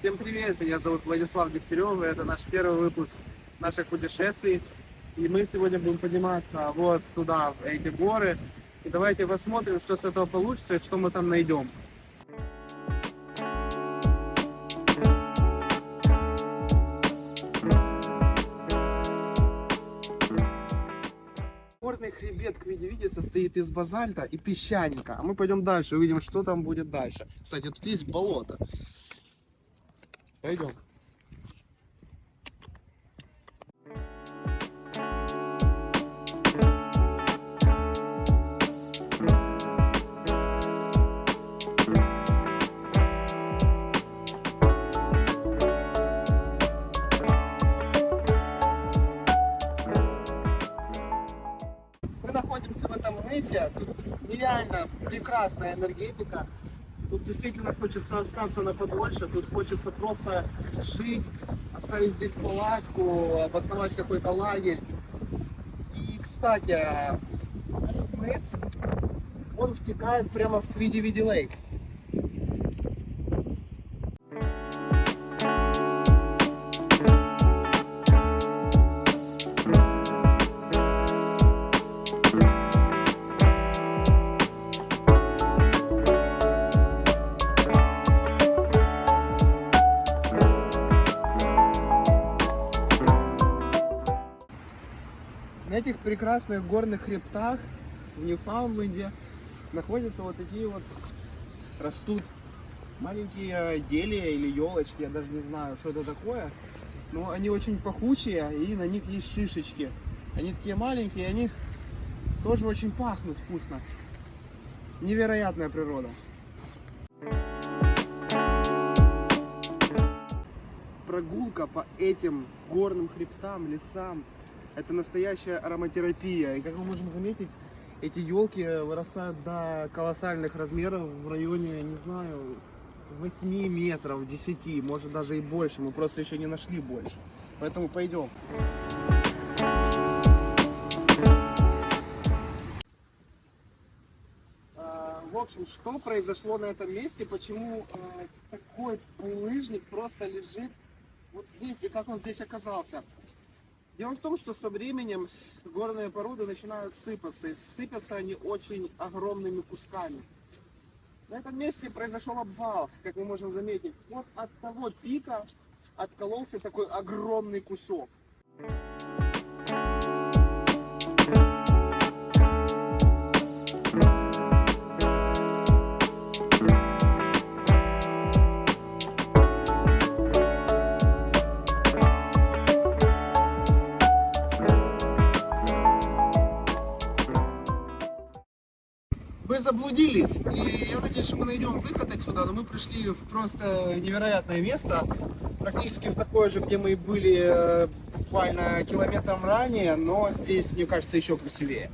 Всем привет, меня зовут Владислав Дегтярев, и это наш первый выпуск наших путешествий. И мы сегодня будем подниматься вот туда, в эти горы. И давайте посмотрим, что с этого получится и что мы там найдем. Горный хребет Квиди-Види состоит из базальта и песчаника. А мы пойдем дальше, увидим, что там будет дальше. Кстати, тут есть болото. Пойдем. Мы находимся в этом мысе. Тут нереально прекрасная энергетика. Тут действительно хочется остаться на подольше. Тут хочется просто жить, оставить здесь палатку, обосновать какой-то лагерь. И, кстати, этот мыс, он втекает прямо в Квиди-Види Лейк. На этих прекрасных горных хребтах в Ньюфаундленде находятся вот такие вот, растут маленькие ели или елочки, я даже не знаю, что это такое, но они очень пахучие и на них есть шишечки. Они такие маленькие, они тоже очень пахнут вкусно. Невероятная природа. Прогулка по этим горным хребтам, лесам — это настоящая ароматерапия. И как мы можем заметить, эти елки вырастают до колоссальных размеров в районе, я не знаю, 8 метров, 10, может даже и больше. Мы просто еще не нашли больше. Поэтому пойдем. В общем, что произошло на этом месте, почему такой булыжник просто лежит вот здесь и как он здесь оказался? Дело в том, что со временем горные породы начинают сыпаться, и сыпятся они очень огромными кусками. На этом месте произошел обвал, как мы можем заметить. Вот от того пика откололся такой огромный кусок. Мы заблудились, и я надеюсь, что мы найдем выход отсюда, но мы пришли в просто невероятное место, практически в такое же, где мы были буквально километром ранее, но здесь, мне кажется, еще красивее.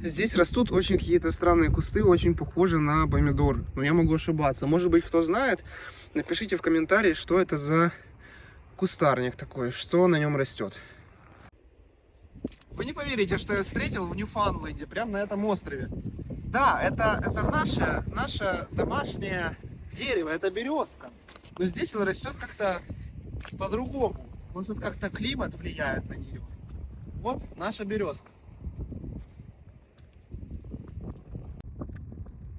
Здесь растут очень какие-то странные кусты, очень похожи на помидор, но я могу ошибаться. Может быть, кто знает, напишите в комментарии, что это за кустарник такой, что на нем растет. Вы не поверите, что я встретил в Ньюфаундленде, прямо на этом острове. Да, это наше домашнее дерево, это березка. Но здесь он растет как-то по-другому. Может, как-то климат влияет на нее. Вот наша березка.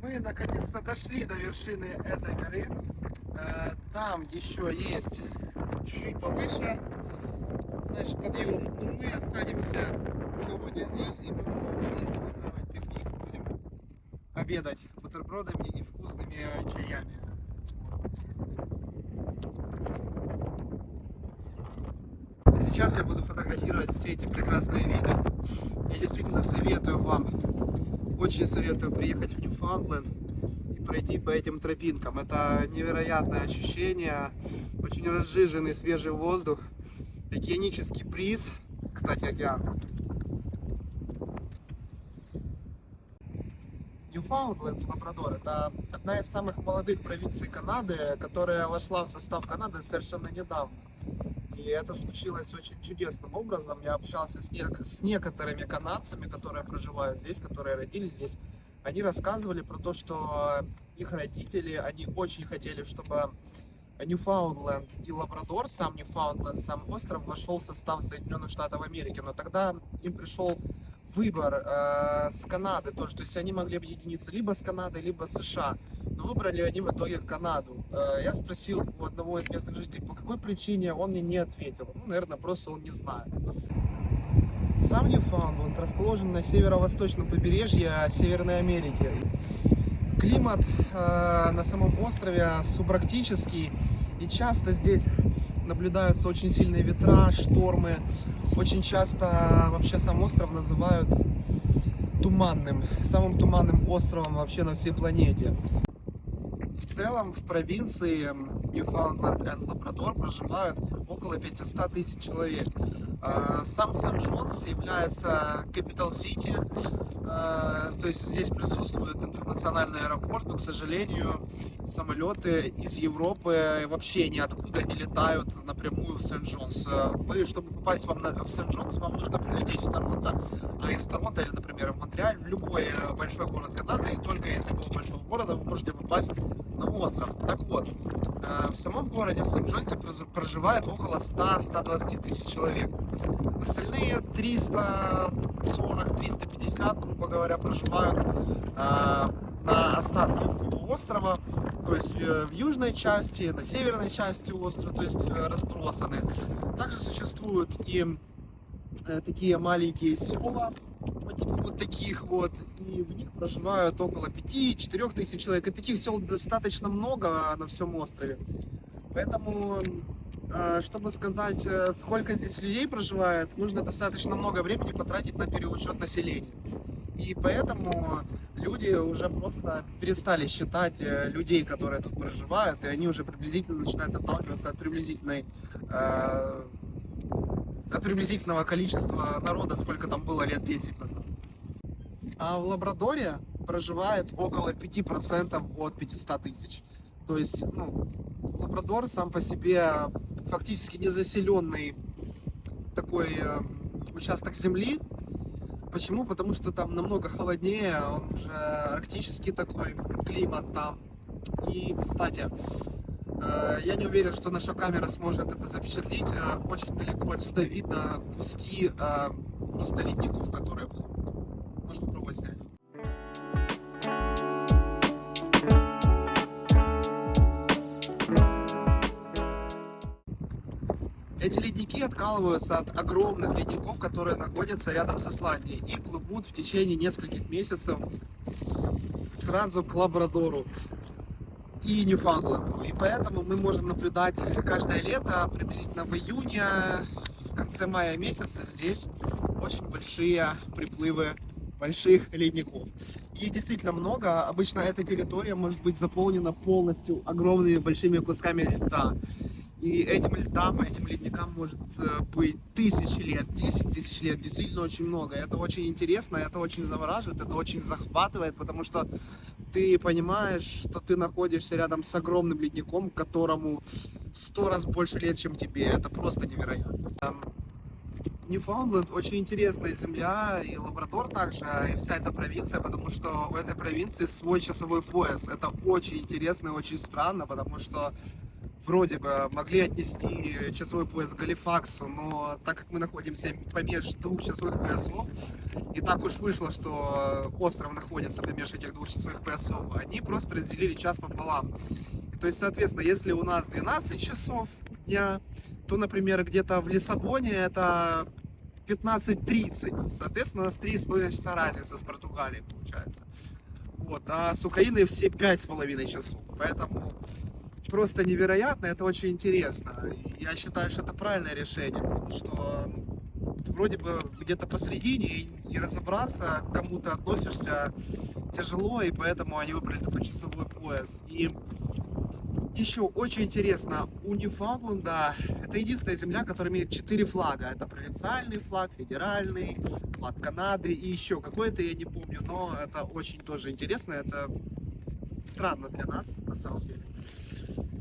Мы наконец-то дошли до вершины этой горы. Там еще есть чуть-чуть повыше, значит, подъем. Но мы останемся сегодня здесь, и мы будем здесь устраивать пикник, будем обедать бутербродами и вкусными чаями. Сейчас я буду фотографировать все эти прекрасные виды. Я действительно советую вам, очень советую приехать в Ньюфаундленд и пройти по этим тропинкам. Это невероятное ощущение, очень разжиженный свежий воздух, океанический бриз, кстати, океан. Ньюфаундленд, Лабрадор — это одна из самых молодых провинций Канады, которая вошла в состав Канады совершенно недавно. И это случилось очень чудесным образом. Я общался с некоторыми канадцами, которые проживают здесь, которые родились здесь. они рассказывали про то, что их родители, они очень хотели, чтобы Ньюфаундленд и Лабрадор, сам Ньюфаундленд, сам остров, вошел в состав Соединенных Штатов Америки. Но тогда им пришел выбор с Канады тоже. То есть они могли объединиться либо с Канадой, либо с США. Но выбрали они в итоге Канаду. Я спросил у одного из местных жителей, по какой причине, он мне не ответил. Ну, наверное, просто он не знает. Сам Ньюфаундленд расположен на северо-восточном побережье Северной Америки. Климат на самом острове субарктический, и часто здесь наблюдаются очень сильные ветра, штормы. Очень часто вообще сам остров называют туманным, самым туманным островом вообще на всей планете. В целом в провинции Ньюфаундленд и Лабрадор проживают около 500 тысяч человек. Сам Сент-Джонс является capital city, то есть здесь присутствует интернациональный аэропорт, но, к сожалению, самолеты из Европы вообще ниоткуда не летают напрямую в Сент-Джонс. Чтобы попасть в Сент-Джонс, вам нужно прилететь в Торонто, а из Торонто или, например, в Монреаль, в любой большой город Канады, и только из любого большого города вы можете попасть на остров. Так вот, в самом городе, в Сент-Джонсе, проживает около 100-120 тысяч человек. Остальные 340-350, грубо говоря, проживают на остатке всего острова, то есть в южной части, на северной части острова, то есть разбросаны. Также существуют и такие маленькие села, типа вот таких вот, и в них проживают около 5-4 тысяч человек. И таких сел достаточно много на всем острове. Поэтому, чтобы сказать, сколько здесь людей проживает, нужно достаточно много времени потратить на переучет населения. И поэтому люди уже просто перестали считать людей, которые тут проживают, и они уже приблизительно начинают отталкиваться от приблизительного количества народа, сколько там было лет 10 назад. А в Лабрадоре проживает около 5% от 500 тысяч. То есть, Лабрадор сам по себе фактически незаселенный такой участок земли. Почему? Потому что там намного холоднее, он уже арктический такой климат там. И, кстати, я не уверен, что наша камера сможет это запечатлеть. Очень далеко отсюда видно куски просто ледников, которые плавают. Можно попробовать снять. Эти ледники откалываются от огромных ледников, которые находятся рядом с Исландией, и плывут в течение нескольких месяцев сразу к Лабрадору и Ньюфаундленду. И поэтому мы можем наблюдать каждое лето, приблизительно в июне, в конце мая месяца, здесь очень большие приплывы больших ледников. Их действительно много. Обычно эта территория может быть заполнена полностью огромными большими кусками льда. И этим ледникам может быть тысячи лет, 10 тысяч лет, действительно очень много. Это очень интересно, это очень завораживает, это очень захватывает, потому что ты понимаешь, что ты находишься рядом с огромным ледником, которому в 100 раз больше лет, чем тебе. Это просто невероятно. Ньюфаундленд очень интересная земля, и Лабрадор также, и вся эта провинция, потому что у этой провинции свой часовой пояс. Это очень интересно и очень странно, потому что вроде бы могли отнести часовой пояс к Галифаксу, но так как мы находимся помеж двух часовых поясов, и так уж вышло, что остров находится помеж этих двух часовых поясов, они просто разделили час пополам. То есть, соответственно, если у нас 12 часов дня, то, например, где-то в Лиссабоне это 15:30. Соответственно, у нас 3,5 часа разница с Португалией получается. Вот, а с Украиной все 5,5 часов. Поэтому просто невероятно, это очень интересно. И я считаю, что это правильное решение, потому что вроде бы где-то посередине и разобраться, к кому ты относишься, тяжело, и поэтому они выбрали такой часовой пояс. И еще очень интересно, у Ньюфаундленда это единственная земля, которая имеет 4 флага. Это провинциальный флаг, федеральный, флаг Канады и еще какой-то, я не помню, но это очень тоже интересно, это странно для нас, на самом деле.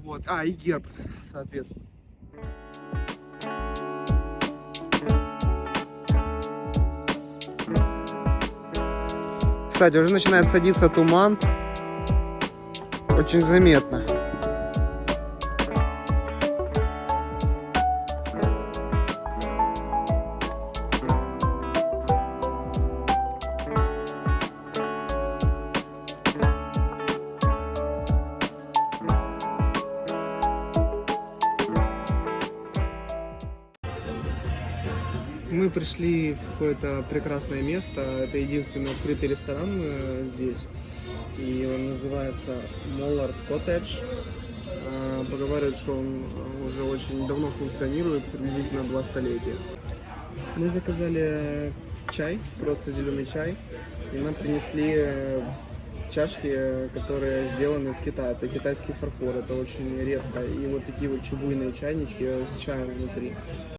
Вот. И герб, соответственно. Кстати, уже начинает садиться туман. Очень заметно. Мы пришли в какое-то прекрасное место. Это единственный открытый ресторан здесь. И он называется Mollard Cottage. Поговаривают, что он уже очень давно функционирует, приблизительно 2 столетия. Мы заказали чай, просто зеленый чай. И нам принесли чашки, которые сделаны в Китае. Это китайский фарфор, это очень редко. И вот такие вот чугунные чайнички с чаем внутри.